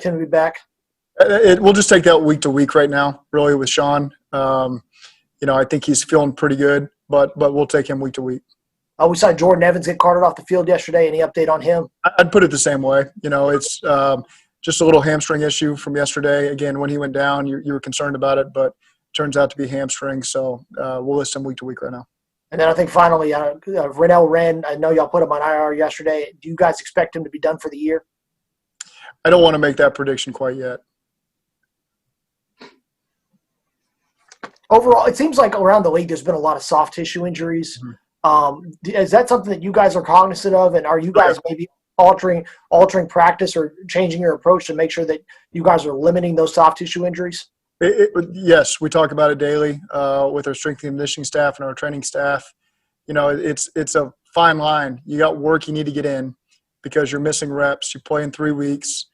him to be back? We'll just take that week to week right now, really, with Sean. I think he's feeling pretty good, but we'll take him week to week. We saw Jordan Evans get carted off the field yesterday. Any update on him? I'd put it the same way. It's just a little hamstring issue from yesterday. Again, when he went down, you were concerned about it, but it turns out to be hamstring. So we'll list him week to week right now. And then I think finally, Rennell Wren, I know y'all put him on IR yesterday. Do you guys expect him to be done for the year? I don't want to make that prediction quite yet. Overall, it seems like around the league there's been a lot of soft tissue injuries. Mm-hmm. Is that something that you guys are cognizant of, and are you guys maybe altering practice or changing your approach to make sure that you guys are limiting those soft tissue injuries? Yes, we talk about it daily with our strength and conditioning staff and our training staff. It's a fine line. You got work you need to get in because you're missing reps. You play in 3 weeks.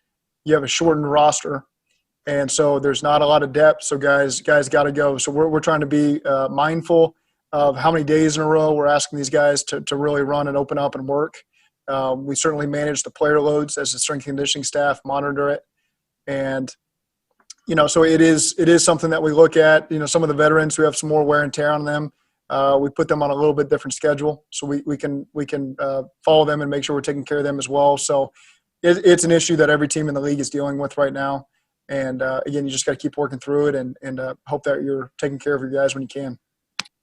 You have a shortened roster. And so there's not a lot of depth, so guys got to go. So we're trying to be mindful of how many days in a row we're asking these guys to really run and open up and work. We certainly manage the player loads as a strength and conditioning staff, monitor it. And, so it is something that we look at. Some of the veterans who have some more wear and tear on them, we put them on a little bit different schedule so we can follow them and make sure we're taking care of them as well. So it's an issue that every team in the league is dealing with right now. And, again, you just got to keep working through it and hope that you're taking care of your guys when you can.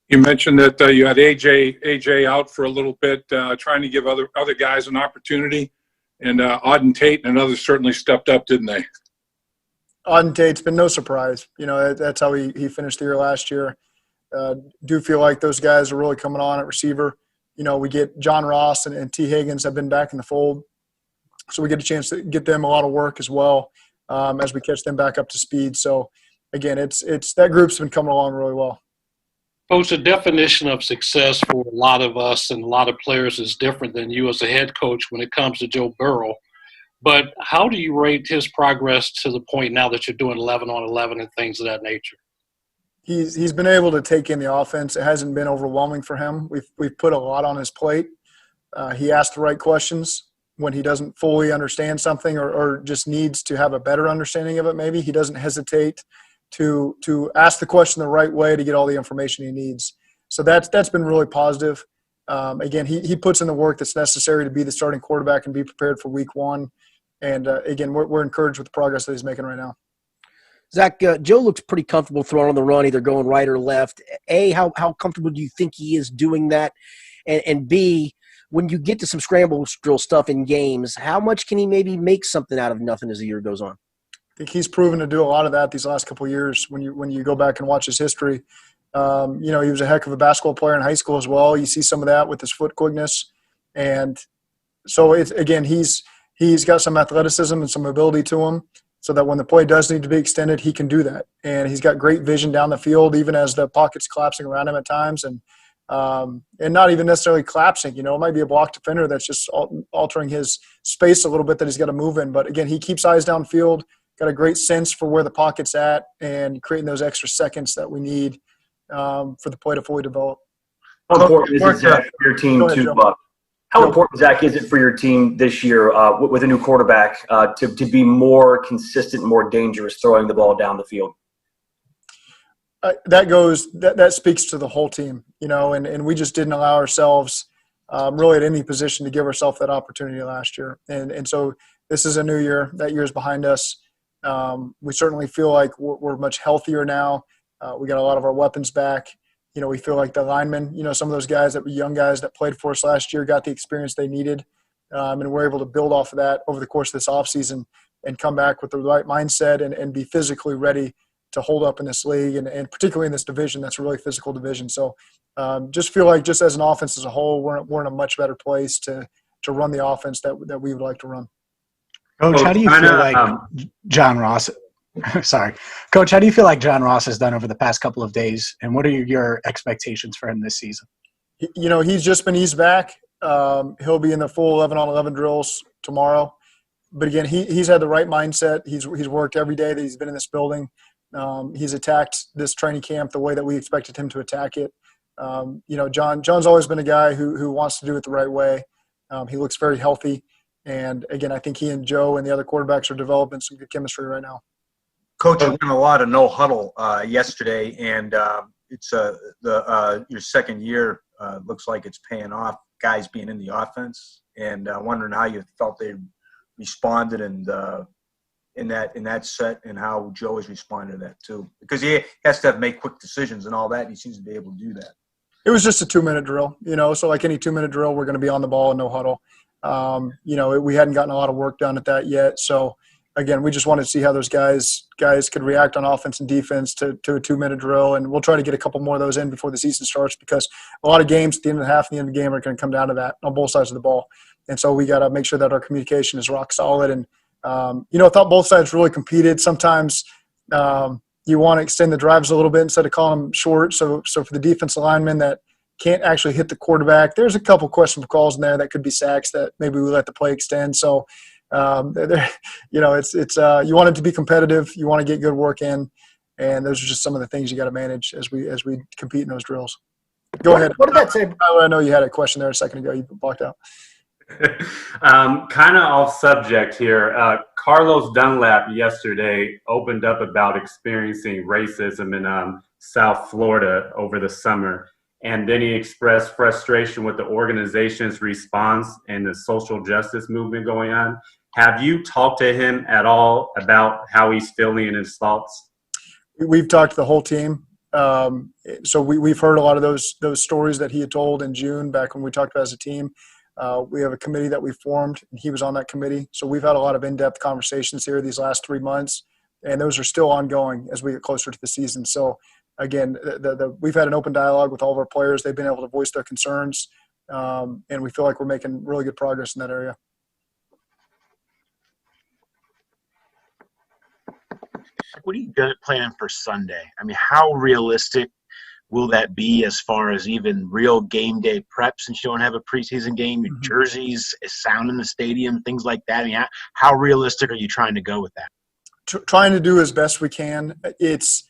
You mentioned that you had AJ out for a little bit, trying to give other guys an opportunity. And Auden Tate and others certainly stepped up, didn't they? Auden Tate's been no surprise. That's how he finished the year last year. Do feel like those guys are really coming on at receiver. We get John Ross and T. Higgins have been back in the fold. So we get a chance to get them a lot of work as well. As we catch them back up to speed. So, again, it's that group's been coming along really well. Coach, the definition of success for a lot of us and a lot of players is different than you as a head coach when it comes to Joe Burrow. But how do you rate his progress to the point now that you're doing 11 on 11 and things of that nature? He's been able to take in the offense. It hasn't been overwhelming for him. We've put a lot on his plate. He asked the right questions. When he doesn't fully understand something or just needs to have a better understanding of it, maybe he doesn't hesitate to ask the question the right way to get all the information he needs. So that's been really positive. Again, he puts in the work that's necessary to be the starting quarterback and be prepared for week one. And, again, we're encouraged with the progress that he's making right now. Zach, Joe looks pretty comfortable throwing on the run, either going right or left. A, how comfortable do you think he is doing that? And B, when you get to some scramble drill stuff in games, how much can he maybe make something out of nothing as the year goes on? I think he's proven to do a lot of that these last couple of years. When you go back and watch his history, he was a heck of a basketball player in high school as well. You see some of that with his foot quickness, and so he's got some athleticism and some ability to him, so that when the play does need to be extended, he can do that. And he's got great vision down the field, even as the pocket's collapsing around him at times, and not even necessarily collapsing. It might be a block defender that's just altering his space a little bit that he's got to move in. But, again, he keeps eyes downfield, got a great sense for where the pocket's at, and creating those extra seconds that we need for the play to fully develop. How important is it, Zach, for your team how important, Zach, is it for your team this year with a new quarterback to be more consistent, more dangerous throwing the ball down the field? That speaks to the whole team, and we just didn't allow ourselves really at any position to give ourselves that opportunity last year. And so this is a new year. That year's behind us. We certainly feel like we're much healthier now. We got a lot of our weapons back. We feel like the linemen, some of those guys that were young guys that played for us last year got the experience they needed. And we're able to build off of that over the course of this offseason and come back with the right mindset and be physically ready to hold up in this league and particularly in this division. That's a really physical division. So just feel like just as an offense as a whole, we're in a much better place to run the offense that we would like to run. Coach, how do you feel like John Ross – sorry. Coach, how do you feel like John Ross has done over the past couple of days, and what are your expectations for him this season? He's just been eased back. He'll be in the full 11-on-11 drills tomorrow. But, again, he's had the right mindset. He's worked every day that he's been in this building. He's attacked this training camp the way that we expected him to attack it. John's always been a guy who wants to do it the right way. He looks very healthy, And again, I think he and Joe and the other quarterbacks are developing some good chemistry right now. Coach, you went a lot of no huddle yesterday, and it's your second year. Looks like it's paying off. Guys being in the offense, and wondering how you felt they responded and in that set, and how Joe has responded to that too, because he has to make quick decisions and all that. And he seems to be able to do that. It was just a 2-minute drill, so like any 2-minute drill, we're going to be on the ball and no huddle. We hadn't gotten a lot of work done at that yet. So again, we just wanted to see how those guys could react on offense and defense to a 2-minute drill. And we'll try to get a couple more of those in before the season starts, because a lot of games at the end of the half and the end of the game are going to come down to that on both sides of the ball. And so we got to make sure that our communication is rock solid. And, I thought both sides really competed. Sometimes you want to extend the drives a little bit instead of calling them short. So for the defensive linemen that can't actually hit the quarterback, there's a couple questionable calls in there that could be sacks that maybe we let the play extend. So, it's you want it to be competitive. You want to get good work in, and those are just some of the things you got to manage as we compete in those drills. Go ahead. What did that say? I know you had a question there a second ago. You blocked out. Kind of off subject here. Carlos Dunlap yesterday opened up about experiencing racism in South Florida over the summer. And then he expressed frustration with the organization's response and the social justice movement going on. Have you talked to him at all about how he's feeling and his thoughts? We've talked to the whole team. So we've heard a lot of those stories that he had told in June, back when we talked about as a team. We have a committee that we formed, and he was on that committee. So we've had a lot of in-depth conversations here these last 3 months, and those are still ongoing as we get closer to the season. So again, we've had an open dialogue with all of our players. They've been able to voice their concerns, and we feel like we're making really good progress in that area. What are you planning for Sunday? I mean, how realistic will that be as far as even real game day prep, since you don't have a preseason game, your jerseys, sound in the stadium, things like that? I mean, how realistic are you trying to go with that? Trying to do as best we can. It's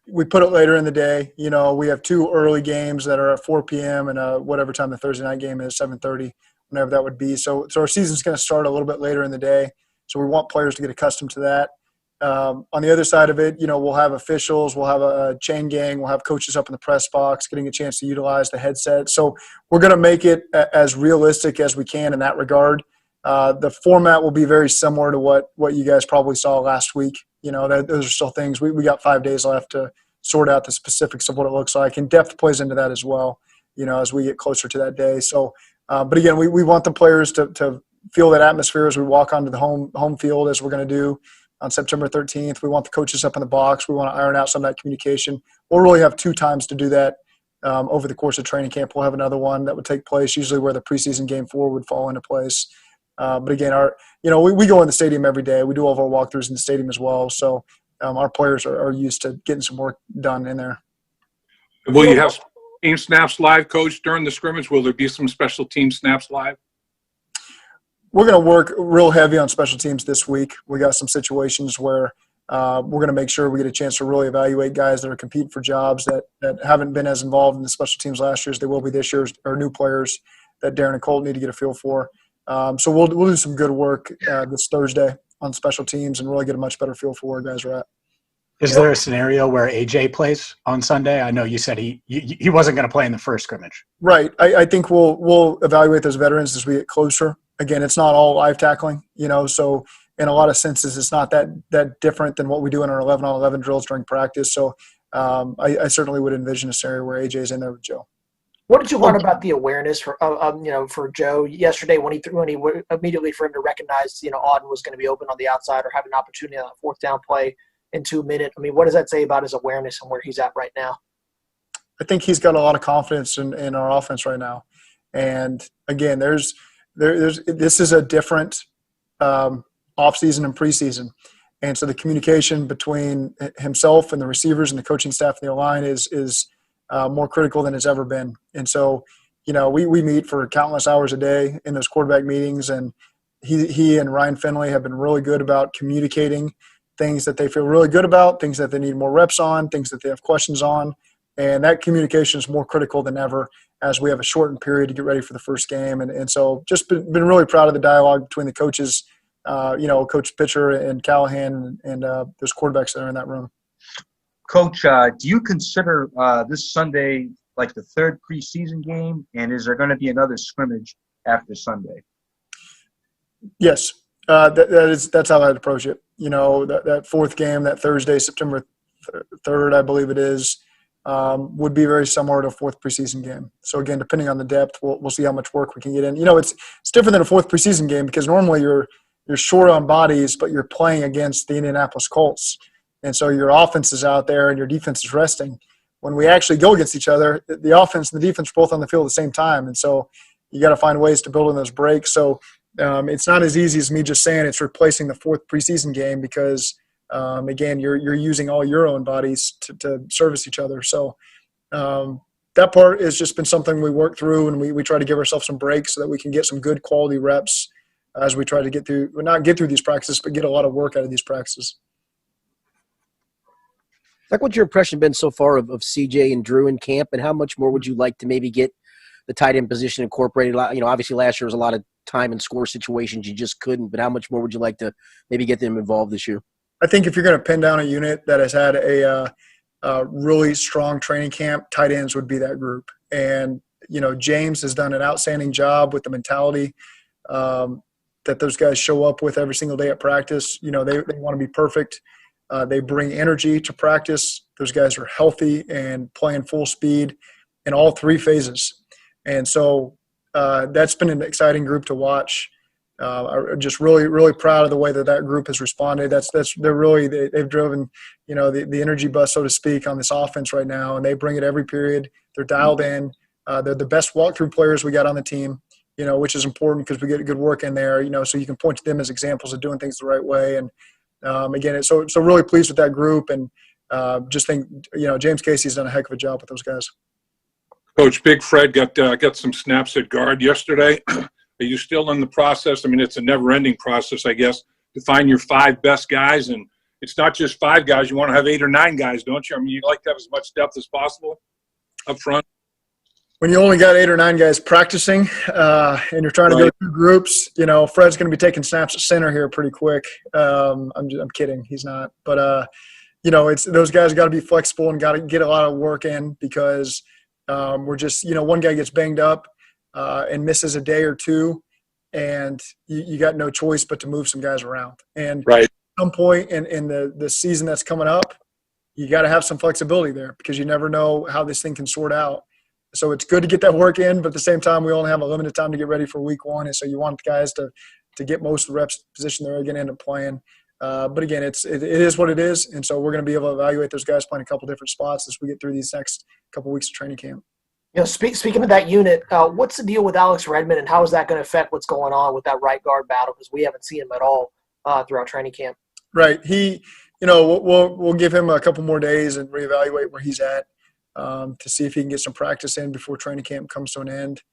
we put it later in the day. We have 2 early games that are at 4 p.m. and whatever time the Thursday night game is, 7:30, whenever that would be. So our season's going to start a little bit later in the day. So we want players to get accustomed to that. On the other side of it, we'll have officials, we'll have a chain gang, we'll have coaches up in the press box getting a chance to utilize the headset. So we're going to make it as realistic as we can in that regard. The format will be very similar to what you guys probably saw last week. Those are still things. We got 5 days left to sort out the specifics of what it looks like, and depth plays into that as well, as we get closer to that day. So, but again, we want the players to feel that atmosphere as we walk onto the home field, as we're going to do on September 13th. We want the coaches up in the box. We want to iron out some of that communication. We'll really have 2 times to do that over the course of training camp. We'll have another one that would take place, usually where the preseason game 4 would fall into place. But again, we go in the stadium every day. We do all of our walkthroughs in the stadium as well. So our players are used to getting some work done in there. Will you have team snaps live, Coach, during the scrimmage? Will there be some special team snaps live? We're going to work real heavy on special teams this week. We got some situations where we're going to make sure we get a chance to really evaluate guys that are competing for jobs that haven't been as involved in the special teams last year as they will be this year, or new players that Darren and Colt need to get a feel for. So we'll do some good work this Thursday on special teams and really get a much better feel for where guys are at. Is there a scenario where AJ plays on Sunday? I know you said he wasn't going to play in the first scrimmage. Right. I think we'll evaluate those veterans as we get closer. Again, it's not all live tackling, so in a lot of senses it's not that different than what we do in our 11-on-11 drills during practice. So I certainly would envision a scenario where AJ's in there with Joe. What did you learn about the awareness for Joe yesterday when he immediately for him to recognize Auden was going to be open on the outside or have an opportunity on a 4th down play in 2 minutes? I mean, what does that say about his awareness and where he's at right now? I think he's got a lot of confidence in our offense right now. And again, this is a different offseason and preseason. And so the communication between himself and the receivers and the coaching staff and the O-line is more critical than it's ever been. And so, we meet for countless hours a day in those quarterback meetings, and he and Ryan Finley have been really good about communicating things that they feel really good about, things that they need more reps on, things that they have questions on. And that communication is more critical than ever. as we have a shortened period to get ready for the first game. And so just been really proud of the dialogue between the coaches, Coach Pitcher and Callahan and those quarterbacks that are in that room. Coach, do you consider this Sunday like the third preseason game, and is there going to be another scrimmage after Sunday? Yes, that's how I'd approach it. That fourth game, that Thursday, September 3rd, I believe it is, would be very similar to a fourth preseason game. So again, depending on the depth, we'll see how much work we can get in. It's different than a fourth preseason game because normally you're short on bodies, but you're playing against the Indianapolis Colts. And so your offense is out there and your defense is resting. When we actually go against each other, the offense and the defense are both on the field at the same time. And so you got to find ways to build in those breaks. So it's not as easy as me just saying it's replacing the fourth preseason game because, again, you're using all your own bodies to service each other. So that part has just been something we work through, and we try to give ourselves some breaks so that we can get some good quality reps as we try to not get through these practices, but get a lot of work out of these practices. Like, what's your impression been so far of CJ and Drew in camp, and how much more would you like to maybe get the tight end position incorporated? Obviously last year was a lot of time and score situations you just couldn't, but how much more would you like to maybe get them involved this year? I think if you're going to pin down a unit that has had a really strong training camp, tight ends would be that group. And, James has done an outstanding job with the mentality that those guys show up with every single day at practice. They want to be perfect. They bring energy to practice. Those guys are healthy and playing full speed in all three phases. And so that's been an exciting group to watch. I'm just really, really proud of the way that group has responded. They've driven, the energy bus, so to speak, on this offense right now, and they bring it every period. They're dialed in. They're the best walkthrough players we got on the team, which is important because we get good work in there, so you can point to them as examples of doing things the right way. And again, so really pleased with that group, and just think, James Casey's done a heck of a job with those guys. Coach, Big Fred got some snaps at guard yesterday. Are you still in the process? I mean, it's a never-ending process, I guess, to find your 5 best guys. And it's not just 5 guys. You want to have 8 or 9 guys, don't you? I mean, you'd like to have as much depth as possible up front. When you only got 8 or 9 guys practicing and you're trying to go through groups, Fred's going to be taking snaps at center here pretty quick. I'm kidding. He's not. But, it's those guys got to be flexible and got to get a lot of work in because we're just, one guy gets banged up and misses a day or two, and you got no choice but to move some guys around. And at some point in the season that's coming up, you got to have some flexibility there because you never know how this thing can sort out. So it's good to get that work in, but at the same time, we only have a limited time to get ready for week 1. And so you want the guys to get most of the reps position they're going to end up playing. But again, it is what it is. And so we're going to be able to evaluate those guys playing a couple different spots as we get through these next couple weeks of training camp. Speaking of that unit, what's the deal with Alex Redmond, and how is that going to affect what's going on with that right guard battle? Because we haven't seen him at all throughout training camp. Right. He, we'll give him a couple more days and reevaluate where he's at to see if he can get some practice in before training camp comes to an end.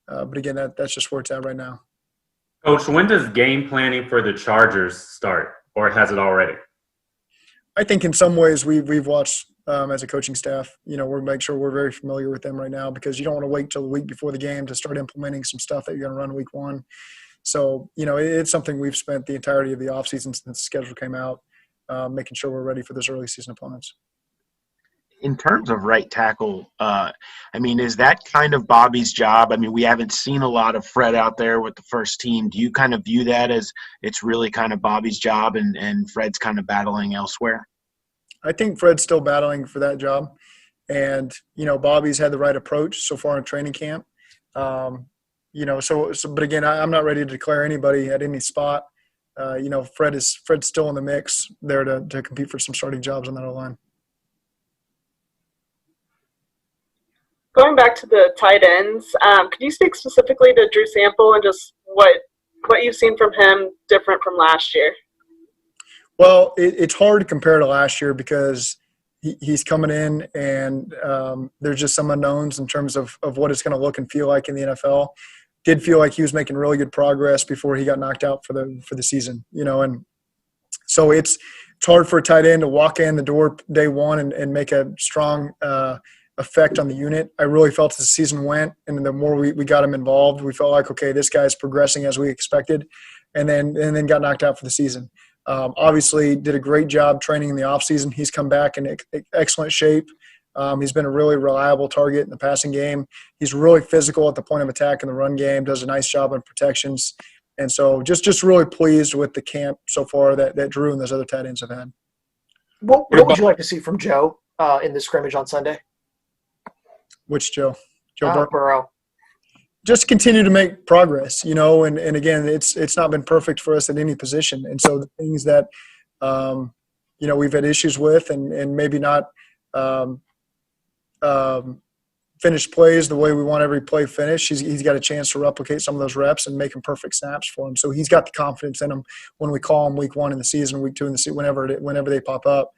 But again, that's just where it's at right now. Coach, when does game planning for the Chargers start, or has it already? I think in some ways we've watched as a coaching staff, we're make sure we're very familiar with them right now because you don't want to wait till the week before the game to start implementing some stuff that you're going to run week 1. So, it's something we've spent the entirety of the offseason since the schedule came out, making sure we're ready for those early season opponents. In terms of right tackle, is that kind of Bobby's job? I mean, we haven't seen a lot of Fred out there with the first team. Do you kind of view that as it's really kind of Bobby's job and Fred's kind of battling elsewhere? I think Fred's still battling for that job. And, Bobby's had the right approach so far in training camp. But again, I'm not ready to declare anybody at any spot. Fred's still in the mix there to compete for some starting jobs on that O-line. Going back to the tight ends, could you speak specifically to Drew Sample and just what you've seen from him different from last year? Well, it's hard to compare to last year because he's coming in and there's just some unknowns in terms of what it's going to look and feel like in the NFL. Did feel like he was making really good progress before he got knocked out for the season, and so it's hard for a tight end to walk in the door day one and make a strong effect on the unit. I really felt as the season went, and the more we got him involved, we felt like, okay, this guy's progressing as we expected, and then got knocked out for the season. Obviously did a great job training in the offseason. He's come back in excellent shape. He's been a really reliable target in the passing game. He's really physical at the point of attack in the run game, does a nice job on protections. And so just really pleased with the camp so far that Drew and those other tight ends have had. What would you like to see from Joe in the scrimmage on Sunday? Which Joe? Burrow. Just continue to make progress, and again, it's not been perfect for us at any position. And so the things that, we've had issues with and maybe not finished plays the way we want every play finished, he's got a chance to replicate some of those reps and make them perfect snaps for him. So he's got the confidence in him when we call him week 1 in the season, week 2 in the season, whenever they pop up.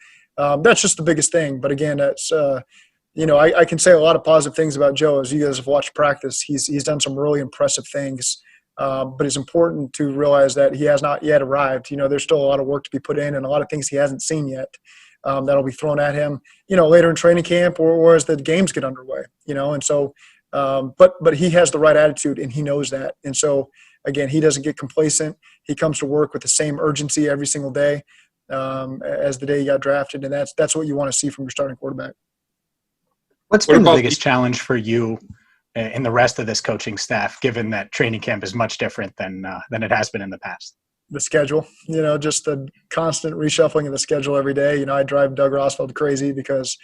That's just the biggest thing. But again, that's I can say a lot of positive things about Joe. As you guys have watched practice, he's done some really impressive things. But it's important to realize that he has not yet arrived. There's still a lot of work to be put in and a lot of things he hasn't seen yet that'll be thrown at him, later in training camp or as the games get underway, And so, but he has the right attitude and he knows that. And so, again, he doesn't get complacent. He comes to work with the same urgency every single day as the day he got drafted. And that's what you want to see from your starting quarterback. What's been the biggest challenge for you and the rest of this coaching staff, given that training camp is much different than it has been in the past? The schedule, just the constant reshuffling of the schedule every day. I drive Doug Rosfeld crazy because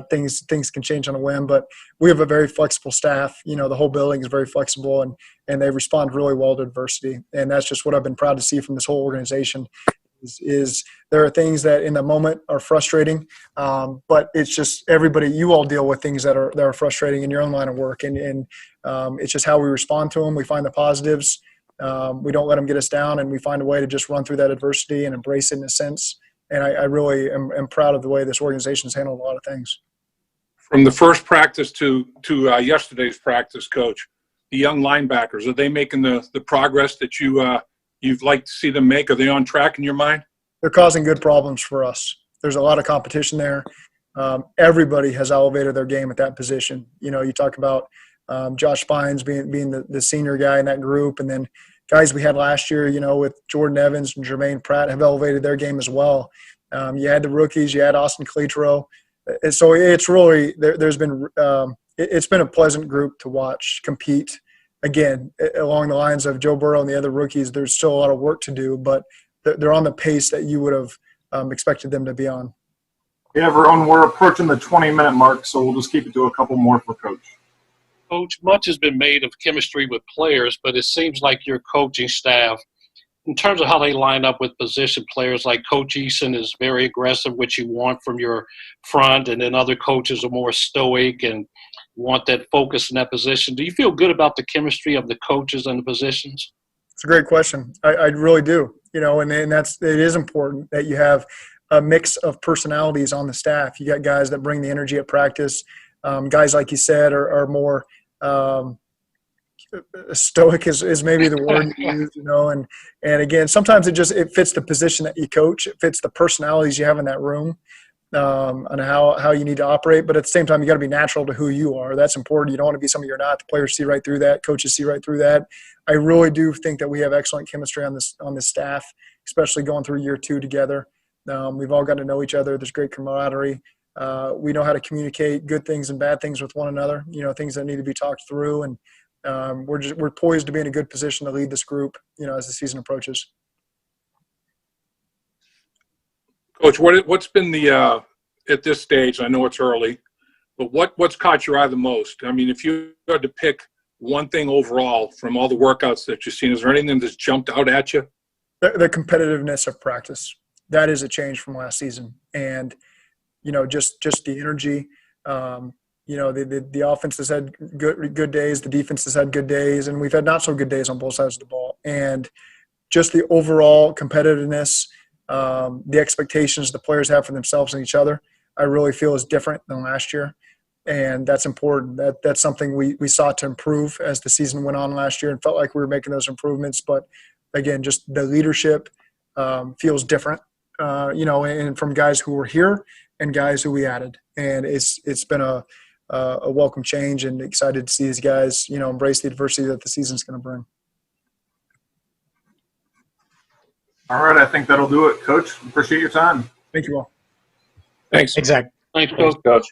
things can change on a whim, but we have a very flexible staff. The whole building is very flexible and they respond really well to adversity. And that's just what I've been proud to see from this whole organization. Is there are things that in the moment are frustrating, but it's just everybody. You all deal with things that are frustrating in your own line of work, and it's just how we respond to them. We find the positives. We don't let them get us down, and we find a way to just run through that adversity and embrace it in a sense. And I really am proud of the way this organization has handled a lot of things. From the first practice to yesterday's practice, Coach, the young linebackers, are they making the progress that you'd like to see them make? Are they on track in your mind? They're causing good problems for us. There's a lot of competition there. Everybody has elevated their game at that position. You talk about Josh Spines being the senior guy in that group, and then guys we had last year, with Jordan Evans and Jermaine Pratt have elevated their game as well. You had the rookies, you had Austin Calitro. And so it's really there's been it's been a pleasant group to watch compete. Again, along the lines of Joe Burrow and the other rookies, there's still a lot of work to do, but they're on the pace that you would have expected them to be on. Yeah, everyone, we're approaching the 20-minute mark, so we'll just keep it to a couple more for Coach. Coach, much has been made of chemistry with players, but it seems like your coaching staff, in terms of how they line up with position players, like Coach Eason is very aggressive, which you want from your front, and then other coaches are more stoic and want that focus in that position. Do you feel good about the chemistry of the coaches and the positions? It's a great question. I really do. And it is important that you have a mix of personalities on the staff. You got guys that bring the energy at practice. Guys, like you said, are more stoic is maybe the word you use, and again, sometimes it fits the position that you coach. It fits the personalities you have in that room. On how you need to operate, but at the same time, you got to be natural to who you are. That's important. You don't want to be somebody you're not. The players see right through that. Coaches see right through that. I really do think that we have excellent chemistry on this staff, especially going through year 2 together. We've all got to know each other. There's great camaraderie. We know how to communicate good things and bad things with one another. Things that need to be talked through, and we're poised to be in a good position to lead this group. As the season approaches. Coach, what's been the at this stage? I know it's early, but what's caught your eye the most? I mean, if you had to pick one thing overall from all the workouts that you've seen, is there anything that's jumped out at you? The competitiveness of practice. That is a change from last season, and just the energy. The offense has had good days, the defense has had good days, and we've had not so good days on both sides of the ball. And just the overall competitiveness. The expectations the players have for themselves and each other, I really feel is different than last year. And that's important. That's something we sought to improve as the season went on last year and felt like we were making those improvements. But again, just the leadership feels different, and from guys who were here and guys who we added. And it's been a a welcome change, and excited to see these guys, embrace the adversity that the season's going to bring. All right, I think that'll do it, Coach. Appreciate your time. Thank you all. Thanks. Exactly. Thanks, Coach. Coach.